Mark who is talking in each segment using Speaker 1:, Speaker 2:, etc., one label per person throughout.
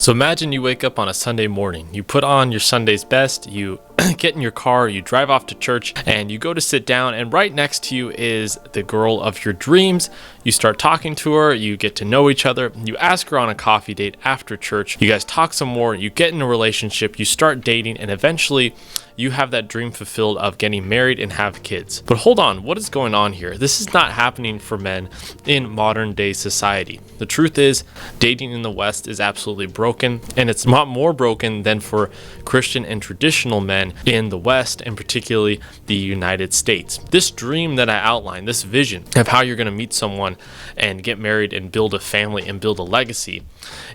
Speaker 1: So imagine you wake up on a Sunday morning, you put on your Sunday's best, you get in your car, you drive off to church, and you go to sit down, and right next to you is the girl of your dreams. You start talking to her, you get to know each other, you ask her on a coffee date after church, you guys talk some more, you get in a relationship, you start dating, and eventually you have that dream fulfilled of getting married and have kids. But hold on, what is going on here? This is not happening for men in modern day society. The truth is, dating in the West is absolutely broken, and it's not more broken than for Christian and traditional men in the West, and particularly the United States. This dream that I outlined, this vision of how you're going to meet someone and get married and build a family and build a legacy,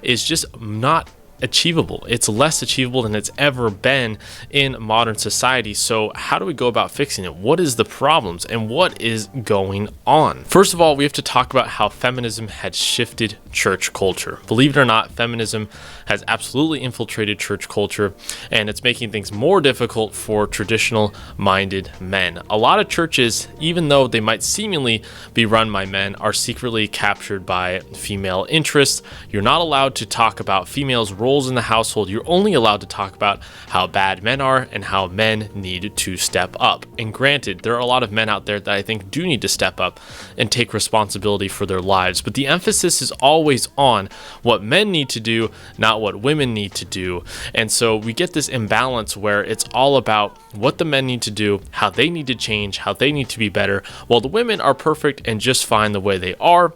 Speaker 1: is just not achievable. It's less achievable than it's ever been in modern society. So how do we go about fixing it? What is the problems and what is going on? First of all, we have to talk about how feminism had shifted church culture. Believe it or not, feminism has absolutely infiltrated church culture, and it's making things more difficult for traditional minded men. A lot of churches, even though they might seemingly be run by men, are secretly captured by female interests. You're not allowed to talk about females' roles in the household. You're only allowed to talk about how bad men are and how men need to step up. And granted, there are a lot of men out there that I think do need to step up and take responsibility for their lives, but the emphasis is always on what men need to do, not what women need to do. And so we get this imbalance where it's all about what the men need to do, how they need to change, how they need to be better, while the women are perfect and just fine the way they are.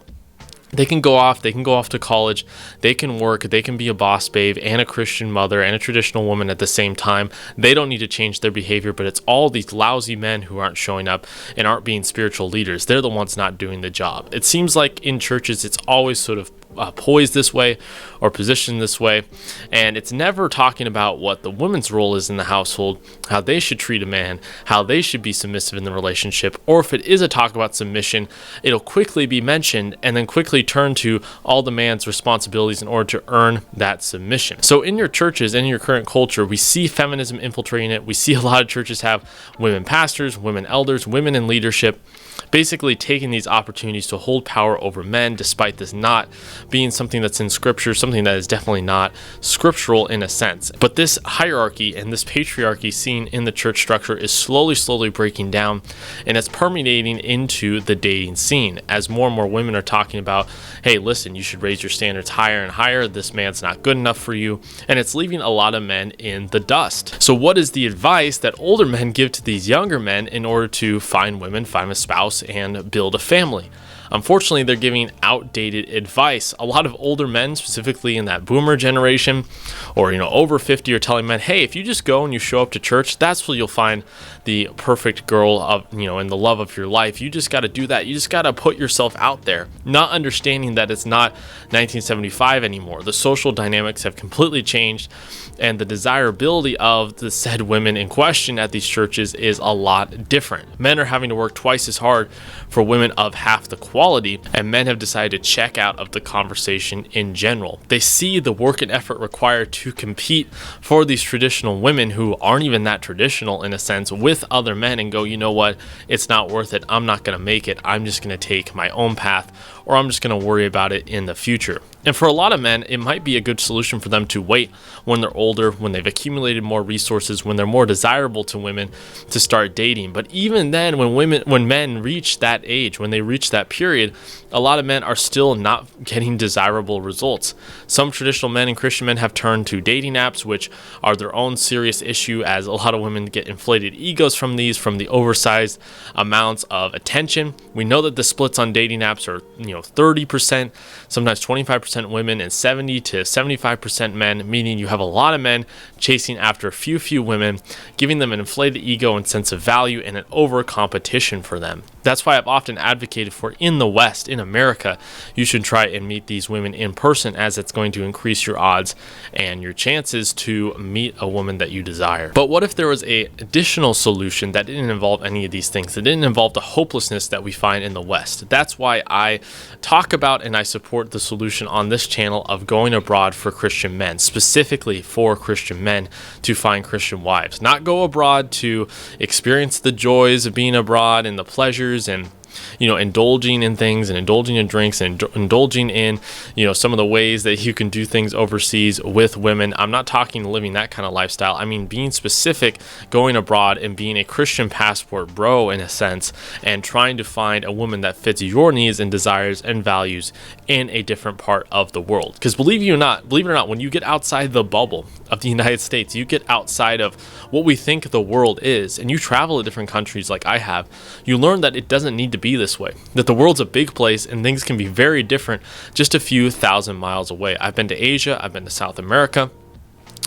Speaker 1: They can go off to college, they can work, they can be a boss babe and a Christian mother and a traditional woman at the same time. They don't need to change their behavior, but it's all these lousy men who aren't showing up and aren't being spiritual leaders. They're the ones not doing the job. It seems like in churches, it's always sort of poised this way or positioned this way, and it's never talking about what the woman's role is in the household, how they should treat a man, how they should be submissive in the relationship, or if it is a talk about submission, it'll quickly be mentioned and then quickly turn to all the man's responsibilities in order to earn that submission. So in your churches and in your current culture, we see feminism infiltrating it. We see a lot of churches have women pastors, women elders, women in leadership, basically taking these opportunities to hold power over men, despite this not being something that's in scripture, something that is definitely not scriptural in a sense. But this hierarchy and this patriarchy seen in the church structure is slowly breaking down, and it's permeating into the dating scene as more and more women are talking about, hey, listen, you should raise your standards higher and higher. This man's not good enough for you. And it's leaving a lot of men in the dust. So what is the advice that older men give to these younger men in order to find women, find a spouse, and build a family? Unfortunately, they're giving outdated advice. A lot of older men, specifically in that boomer generation, or over 50, are telling men, hey, if you just go and you show up to church, that's where you'll find the perfect girl of and the love of your life. You just got to do that. You just got to put yourself out there, not understanding that it's not 1975 anymore. The social dynamics have completely changed, and the desirability of the said women in question at these churches is a lot different. Men are having to work twice as hard for women of half the quality, and men have decided to check out of the conversation in general. They see the work and effort required to compete for these traditional women who aren't even that traditional in a sense with other men, and go, you know what, it's not worth it. I'm not going to make it. I'm just going to take my own path, or I'm just going to worry about it in the future. And for a lot of men, it might be a good solution for them to wait when they're older, when they've accumulated more resources, when they're more desirable to women, to start dating. But even then, when men reach that age, when they reach that period, a lot of men are still not getting desirable results. Some traditional men and Christian men have turned to dating apps, which are their own serious issue, as a lot of women get inflated egos from the oversized amounts of attention. We know that the splits on dating apps are 30%, sometimes 25% women, and 70 to 75% men, meaning you have a lot of men chasing after a few women, giving them an inflated ego and sense of value and an over competition for them. That's why I've often advocated for, in the West, in America, you should try and meet these women in person, as it's going to increase your odds and your chances to meet a woman that you desire. But what if there was an additional solution that didn't involve any of these things, that didn't involve the hopelessness that we find in the West? That's why I talk about and I support the solution on this channel of going abroad for Christian men, specifically for Christian men to find Christian wives. Not go abroad to experience the joys of being abroad and the pleasures and indulging in things and indulging in drinks and indulging in, some of the ways that you can do things overseas with women. I'm not talking living that kind of lifestyle. I mean, being specific, going abroad and being a Christian passport bro in a sense, and trying to find a woman that fits your needs and desires and values in a different part of the world. Because believe it or not, when you get outside the bubble of the United States, you get outside of what we think the world is, and you travel to different countries like I have, you learn that it doesn't need to be this way, that the world's a big place and things can be very different just a few thousand miles away. I've been to Asia, I've been to South America,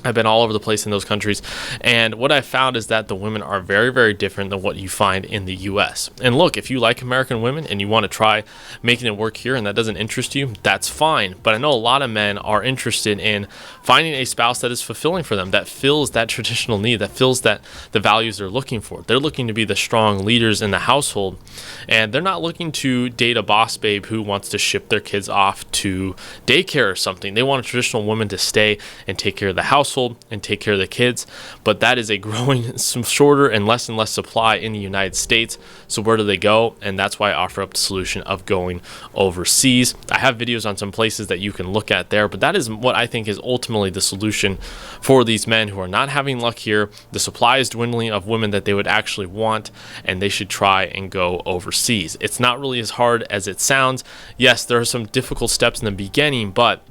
Speaker 1: I've been all over the place in those countries, and what I found is that the women are very, very different than what you find in the US. And look, if you like American women and you want to try making it work here and that doesn't interest you, that's fine. But I know a lot of men are interested in finding a spouse that is fulfilling for them, that fills that traditional need, that fills the values they're looking for. They're looking to be the strong leaders in the household, and they're not looking to date a boss babe who wants to ship their kids off to daycare or something. They want a traditional woman to stay and take care of the household and take care of the kids, but that is a growing, some shorter and less supply in the United States. So where do they go? And that's why I offer up the solution of going overseas. I have videos on some places that you can look at there, but that is what I think is ultimately the solution for these men who are not having luck here. The supply is dwindling of women that they would actually want, and they should try and go overseas. It's not really as hard as it sounds. Yes, there are some difficult steps in the beginning, but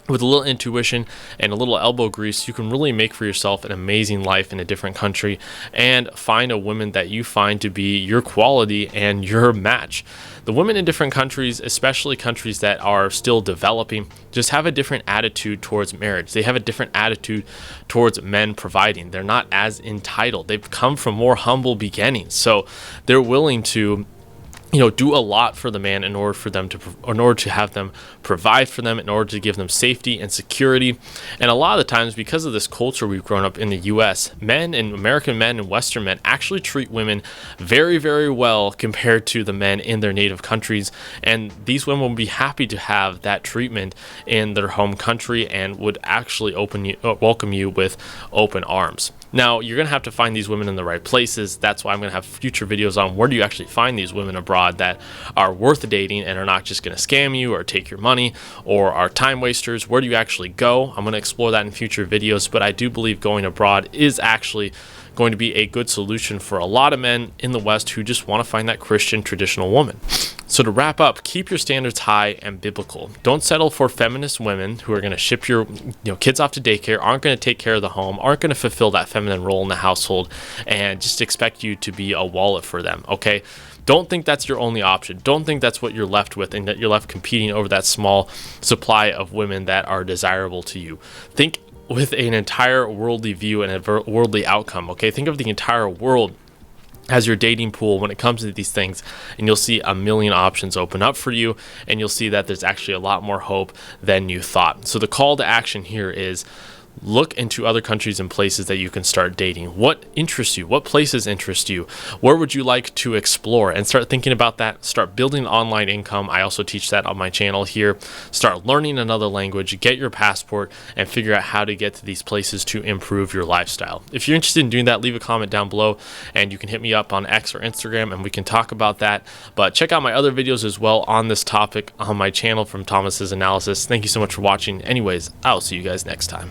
Speaker 1: with a little intuition and a little elbow grease, you can really make for yourself an amazing life in a different country and find a woman that you find to be your quality and your match. The women in different countries, especially countries that are still developing, just have a different attitude towards marriage. They have a different attitude towards men providing. They're not as entitled. They've come from more humble beginnings. So they're willing to do a lot for the man in order to have them provide for them, in order to give them safety and security. And a lot of the times, because of this culture we've grown up in the US, men and American men and Western men actually treat women very, very well compared to the men in their native countries. And these women will be happy to have that treatment in their home country and would actually welcome you with open arms. Now, you're going to have to find these women in the right places. That's why I'm going to have future videos on where do you actually find these women abroad that are worth dating and are not just going to scam you or take your money or are time wasters. Where do you actually go? I'm going to explore that in future videos, but I do believe going abroad is actually going to be a good solution for a lot of men in the West who just want to find that Christian traditional woman. So to wrap up, keep your standards high and biblical. Don't settle for feminist women who are going to ship your kids off to daycare, aren't going to take care of the home, aren't going to fulfill that feminine role in the household, and just expect you to be a wallet for them, okay? Don't think that's your only option. Don't think that's what you're left with and that you're left competing over that small supply of women that are desirable to you. Think with an entire worldly view and a worldly outcome, okay? Think of the entire world as your dating pool when it comes to these things, and you'll see a million options open up for you, and you'll see that there's actually a lot more hope than you thought. So the call to action here is look into other countries and places that you can start dating. What interests you? What places interest you? Where would you like to explore? And start thinking about that. Start building online income. I also teach that on my channel here. Start learning another language, get your passport, and figure out how to get to these places to improve your lifestyle. If you're interested in doing that, leave a comment down below, and you can hit me up on X or Instagram and we can talk about that. But check out my other videos as well on this topic on my channel from Thomas's Analysis. Thank you so much for watching. Anyways, I'll see you guys next time.